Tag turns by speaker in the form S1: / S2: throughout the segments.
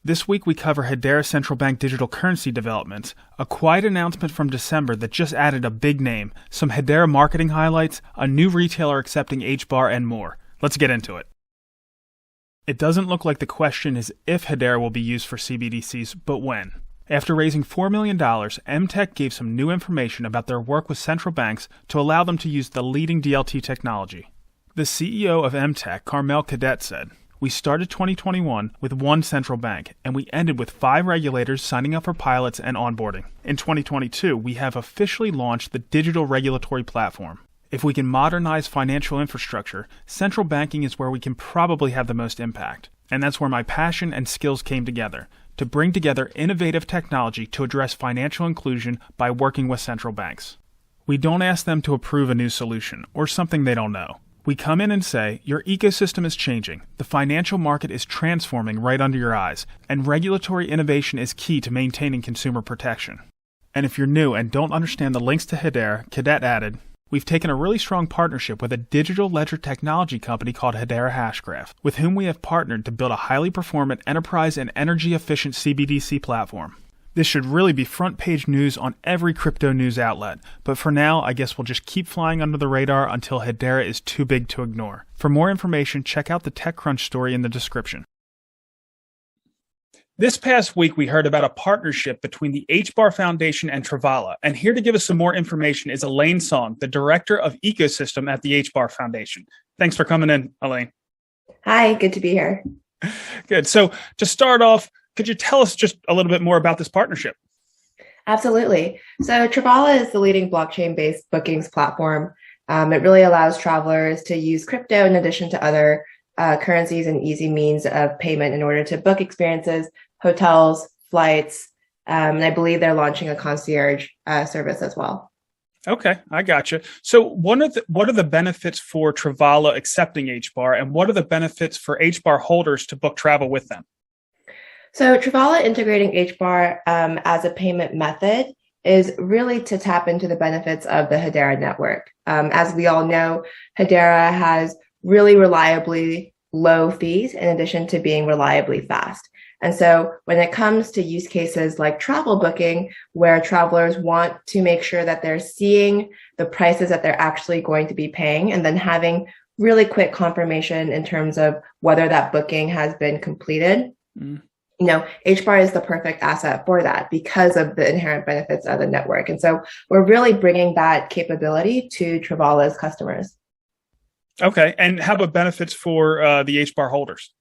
S1: This week we cover Hedera Central Bank Digital Currency Developments, a quiet announcement from December that just added a big name, some Hedera marketing highlights, a new retailer accepting HBAR, and more. Let's get into it. It doesn't look like the question is if Hedera will be used for CBDCs, but when. After raising $4 million, Emtech gave some new information about their work with central banks to allow them to use the leading DLT technology. The CEO of Emtech, Carmel Cadet, said, "We started 2021 with one central bank, and we ended with 5 regulators signing up for pilots and onboarding. In 2022, we have officially launched the digital regulatory platform. If we can modernize financial infrastructure, central banking is where we can probably have the most impact. And that's where my passion and skills came together, to bring together innovative technology to address financial inclusion by working with central banks. We don't ask them to approve a new solution or something they don't know. We come in and say, your ecosystem is changing, the financial market is transforming right under your eyes, and regulatory innovation is key to maintaining consumer protection. And if you're new and don't understand the links to Hedera, Cadet added, we've taken a really strong partnership with a digital ledger technology company called Hedera Hashgraph, with whom we have partnered to build a highly performant enterprise and energy-efficient CBDC platform. This should really be front-page news on every crypto news outlet, but for now, I guess we'll just keep flying under the radar until Hedera is too big to ignore. For more information, check out the TechCrunch story in the description." This past week, we heard about a partnership between the HBAR Foundation and Travala, and here to give us some more information is Elaine Song, the Director of Ecosystem at the HBAR Foundation. Thanks for coming in, Elaine.
S2: Hi, good to be here.
S1: Good. So to start off, could you tell us just a little bit more about this partnership?
S2: Absolutely. So Travala is the leading blockchain-based bookings platform. It really allows travelers to use crypto in addition to other currencies and easy means of payment in order to book experiences, hotels, flights, and I believe they're launching a concierge service as well.
S1: Okay, I gotcha. So what are the benefits for Travala accepting HBAR, and what are the benefits for HBAR holders to book travel with them?
S2: So Travala integrating HBAR as a payment method is really to tap into the benefits of the Hedera network. As we all know, Hedera has really reliably low fees in addition to being reliably fast. And so when it comes to use cases like travel booking, where travelers want to make sure that they're seeing the prices that they're actually going to be paying and then having really quick confirmation in terms of whether that booking has been completed, HBAR is the perfect asset for that because of the inherent benefits of the network. And so we're really bringing that capability to Travala's customers.
S1: Okay. And how about benefits for the HBAR holders?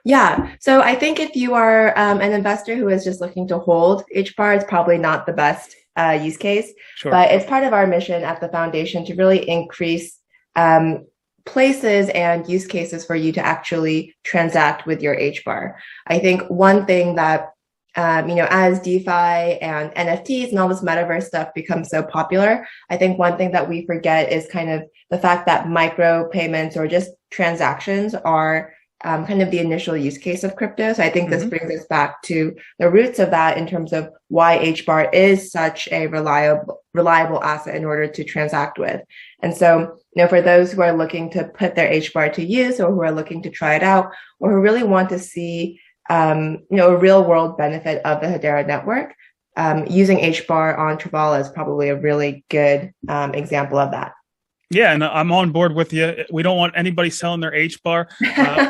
S2: Yeah. So I think if you are an investor who is just looking to hold HBAR, it's probably not the best use case. Sure. But it's part of our mission at the foundation to really increase places and use cases for you to actually transact with your HBAR. I think one thing that, as DeFi and NFTs and all this metaverse stuff becomes so popular, I think one thing that we forget is kind of the fact that micro payments or just transactions are kind of the initial use case of crypto. So I think this brings us back to the roots of that in terms of why HBAR is such a reliable asset in order to transact with. And so, for those who are looking to put their HBAR to use or who are looking to try it out or who really want to see, a real world benefit of the Hedera network, using HBAR on Travala is probably a really good example of that.
S1: Yeah, and I'm on board with you. We don't want anybody selling their HBAR.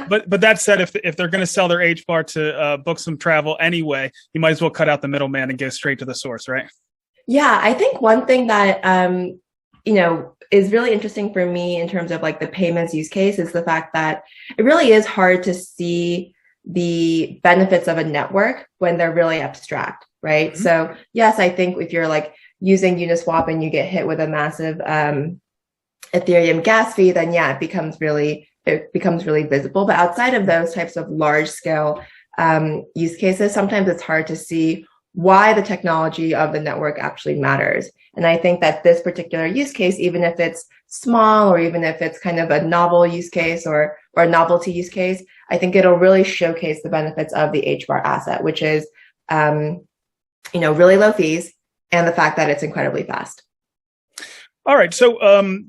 S1: But that said, if they're going to sell their HBAR to book some travel anyway, you might as well cut out the middleman and go straight to the source, right?
S2: Yeah, I think one thing that is really interesting for me in terms of like the payments use case is the fact that it really is hard to see the benefits of a network when they're really abstract, right? Mm-hmm. So yes, I think if you're like using Uniswap and you get hit with a massive Ethereum gas fee, then yeah, it becomes really visible. But outside of those types of large scale use cases, sometimes it's hard to see why the technology of the network actually matters. And I think that this particular use case, even if it's small or even if it's kind of a novel use case or a novelty use case, I think it'll really showcase the benefits of the HBAR asset, which is, really low fees and the fact that it's incredibly fast.
S1: All right. So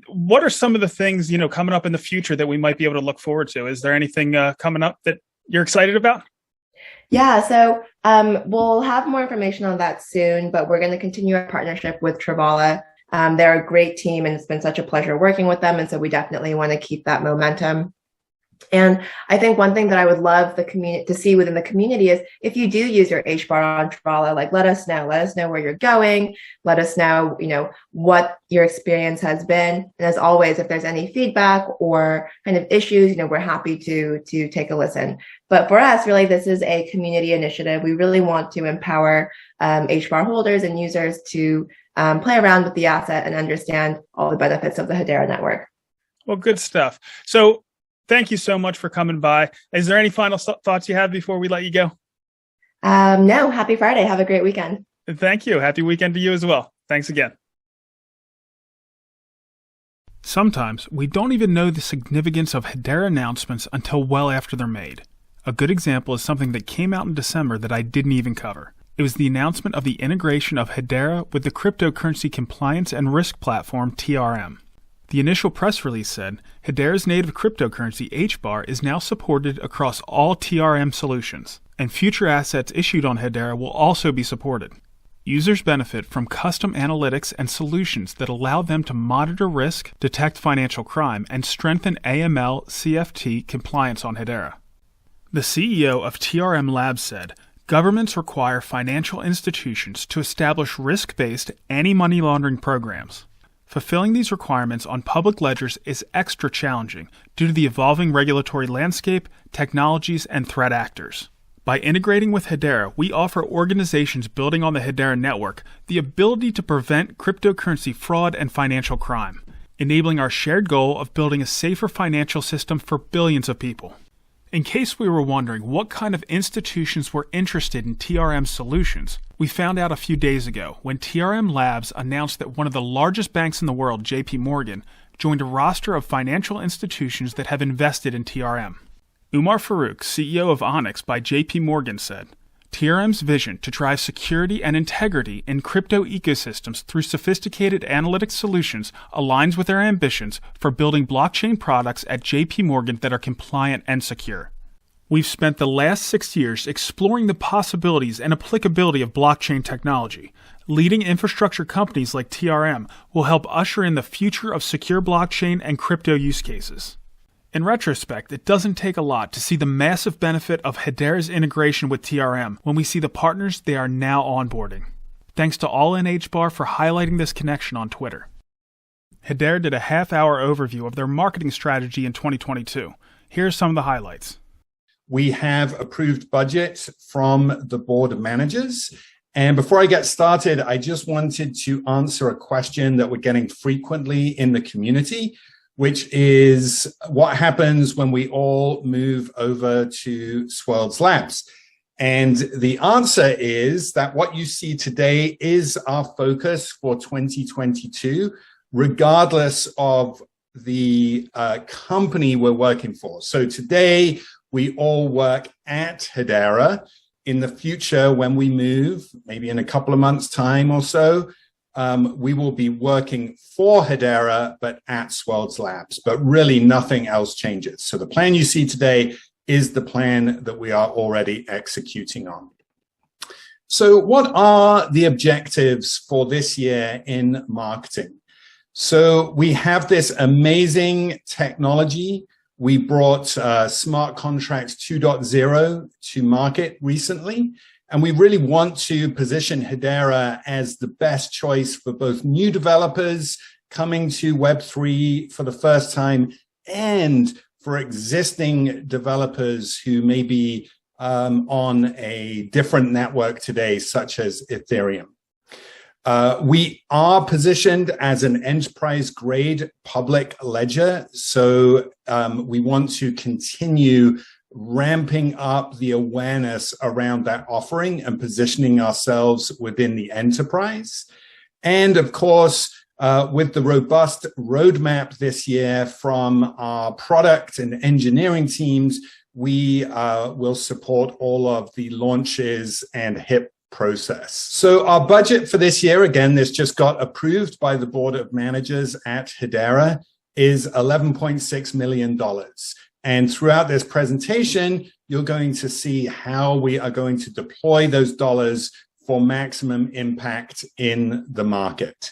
S1: what are some of the things, coming up in the future that we might be able to look forward to? Is there anything coming up that you're excited about?
S2: Yeah, so we'll have more information on that soon, but we're going to continue our partnership with Travala. They're a great team, and it's been such a pleasure working with them. And so we definitely want to keep that momentum. And I think one thing that I would love the community to see within the community is if you do use your HBAR on Travala, like let us know where you're going. Let us know, what your experience has been. And as always, if there's any feedback or kind of issues, we're happy to take a listen. But for us, really, this is a community initiative. We really want to empower HBAR holders and users to play around with the asset and understand all the benefits of the Hedera network.
S1: Well, good stuff. So thank you so much for coming by. Is there any final thoughts you have before we let you go?
S2: No, happy Friday. Have a great weekend.
S1: Thank you. Happy weekend to you as well. Thanks again. Sometimes we don't even know the significance of Hedera announcements until well after they're made. A good example is something that came out in December that I didn't even cover. It was the announcement of the integration of Hedera with the cryptocurrency compliance and risk platform TRM. The initial press release said, Hedera's native cryptocurrency HBAR is now supported across all TRM solutions, and future assets issued on Hedera will also be supported. Users benefit from custom analytics and solutions that allow them to monitor risk, detect financial crime, and strengthen AML CFT compliance on Hedera. The CEO of TRM Labs said, governments require financial institutions to establish risk-based anti-money laundering programs. Fulfilling these requirements on public ledgers is extra challenging due to the evolving regulatory landscape, technologies, and threat actors. By integrating with Hedera, we offer organizations building on the Hedera network the ability to prevent cryptocurrency fraud and financial crime, enabling our shared goal of building a safer financial system for billions of people. In case we were wondering what kind of institutions were interested in TRM solutions, we found out a few days ago when TRM Labs announced that one of the largest banks in the world, JP Morgan, joined a roster of financial institutions that have invested in TRM. Umar Farouk, CEO of Onyx by JP Morgan, said, TRM's vision to drive security and integrity in crypto ecosystems through sophisticated analytic solutions aligns with our ambitions for building blockchain products at JP Morgan that are compliant and secure. We've spent the last 6 years exploring the possibilities and applicability of blockchain technology. Leading infrastructure companies like TRM will help usher in the future of secure blockchain and crypto use cases. In retrospect, it doesn't take a lot to see the massive benefit of Hedera's integration with TRM when we see the partners they are now onboarding. Thanks to All in HBAR for highlighting this connection on Twitter. Hedera did a half-hour overview of their marketing strategy in 2022. Here are some of the highlights.
S3: We have approved budget from the board of managers. And before I get started, I just wanted to answer a question that we're getting frequently in the community, which is what happens when we all move over to Swirlds Labs. And the answer is that what you see today is our focus for 2022, regardless of the company we're working for. So today, we all work at Hedera. In the future, when we move, maybe in a couple of months' time or so, we will be working for Hedera, but at Swirlds Labs. But really, nothing else changes. So the plan you see today is the plan that we are already executing on. So what are the objectives for this year in marketing? So we have this amazing technology. We brought Smart Contracts 2.0 to market recently, and we really want to position Hedera as the best choice for both new developers coming to Web3 for the first time and for existing developers who may be on a different network today, such as Ethereum. We are positioned as an enterprise-grade public ledger, so we want to continue ramping up the awareness around that offering and positioning ourselves within the enterprise. And of course, with the robust roadmap this year from our product and engineering teams, we will support all of the launches and HIP process. So our budget for this year, again, this just got approved by the board of managers at Hedera, is $11.6 million. And throughout this presentation, you're going to see how we are going to deploy those dollars for maximum impact in the market.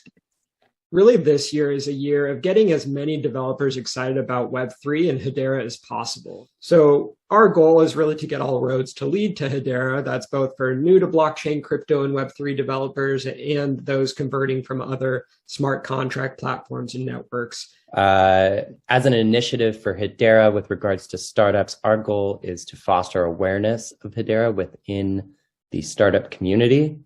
S4: Really, this year is a year of getting as many developers excited about Web3 and Hedera as possible. So our goal is really to get all roads to lead to Hedera. That's both for new to blockchain, crypto, and Web3 developers and those converting from other smart contract platforms and networks.
S5: As an initiative for Hedera with regards to startups, our goal is to foster awareness of Hedera within the startup community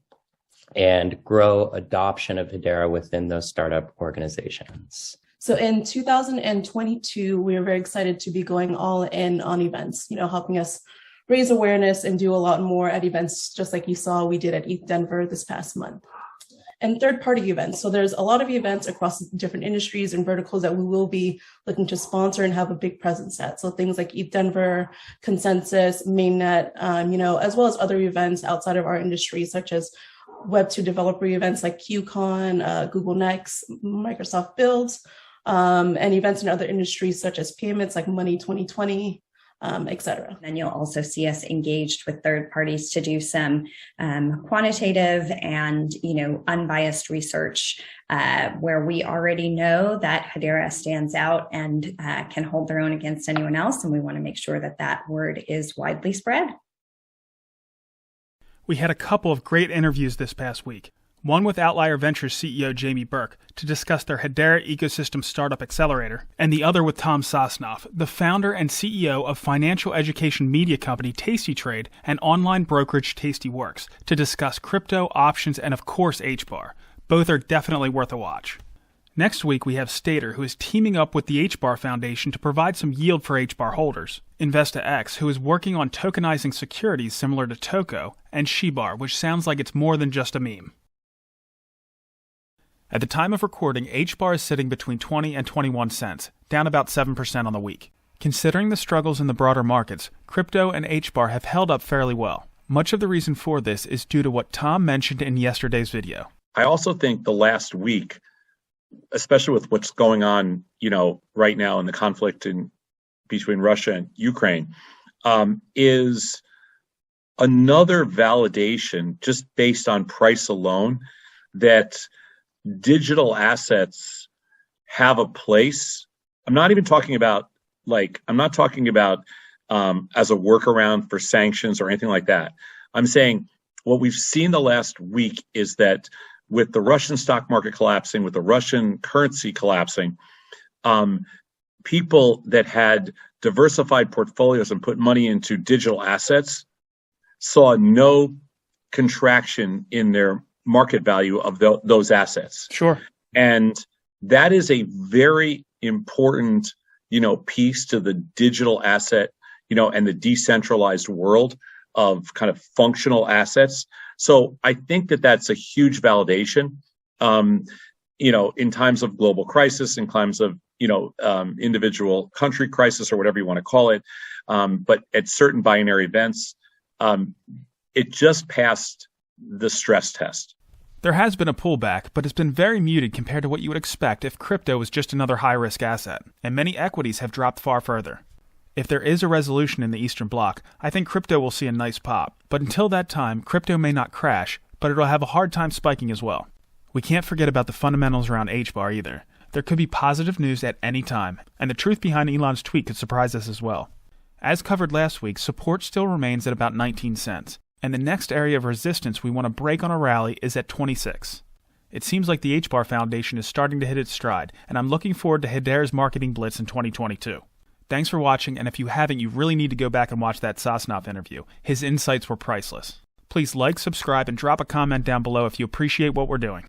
S5: and grow adoption of Hedera within those startup organizations.
S6: So in 2022, we are very excited to be going all in on events, helping us raise awareness and do a lot more at events, just like you saw we did at ETH Denver this past month. And third-party events. So there's a lot of events across different industries and verticals that we will be looking to sponsor and have a big presence at. So things like ETH Denver, Consensus, Mainnet, as well as other events outside of our industry, such as Web2 developer events like QCon, Google Next, Microsoft Builds, and events in other industries such as payments like Money 2020, et cetera.
S7: Then you'll also see us engaged with third parties to do some quantitative and unbiased research where we already know that Hedera stands out and can hold their own against anyone else. And we want to make sure that that word is widely spread.
S1: We had a couple of great interviews this past week. One with Outlier Ventures CEO Jamie Burke to discuss their Hedera Ecosystem Startup Accelerator, and the other with Tom Sosnoff, the founder and CEO of financial education media company Tasty Trade and online brokerage Tastyworks, to discuss crypto, options, and of course HBAR. Both are definitely worth a watch. Next week, we have Stater, who is teaming up with the HBAR Foundation to provide some yield for HBAR holders, InvestaX, who is working on tokenizing securities similar to Toko, and HBAR, which sounds like it's more than just a meme. At the time of recording, HBAR is sitting between 20 and 21 cents, down about 7% on the week. Considering the struggles in the broader markets, crypto and HBAR have held up fairly well. Much of the reason for this is due to what Tom mentioned in yesterday's video.
S8: I also think the last week, especially with what's going on, right now in the conflict between Russia and Ukraine, is another validation, just based on price alone, that digital assets have a place. I'm not talking about as a workaround for sanctions or anything like that. I'm saying what we've seen the last week is that with the Russian stock market collapsing, with the Russian currency collapsing, people that had diversified portfolios and put money into digital assets saw no contraction in their market value of those assets.
S1: Sure.
S8: And that is a very important, piece to the digital asset, and the decentralized world of kind of functional assets. So I think that that's a huge validation, in times of global crisis, in times of, individual country crisis or whatever you want to call it. But at certain binary events, it just passed the stress test.
S1: There has been a pullback, but it's been very muted compared to what you would expect if crypto was just another high-risk asset, and many equities have dropped far further. If there is a resolution in the Eastern Bloc, I think crypto will see a nice pop, but until that time, crypto may not crash, but it'll have a hard time spiking as well. We can't forget about the fundamentals around HBAR either. There could be positive news at any time, and the truth behind Elon's tweet could surprise us as well. As covered last week, support still remains at about 19 cents. And the next area of resistance we want to break on a rally is at 26. It seems like the HBAR Foundation is starting to hit its stride, and I'm looking forward to Hedera's marketing blitz in 2022. Thanks for watching, and if you haven't, you really need to go back and watch that Sosnoff interview. His insights were priceless. Please like, subscribe, and drop a comment down below if you appreciate what we're doing.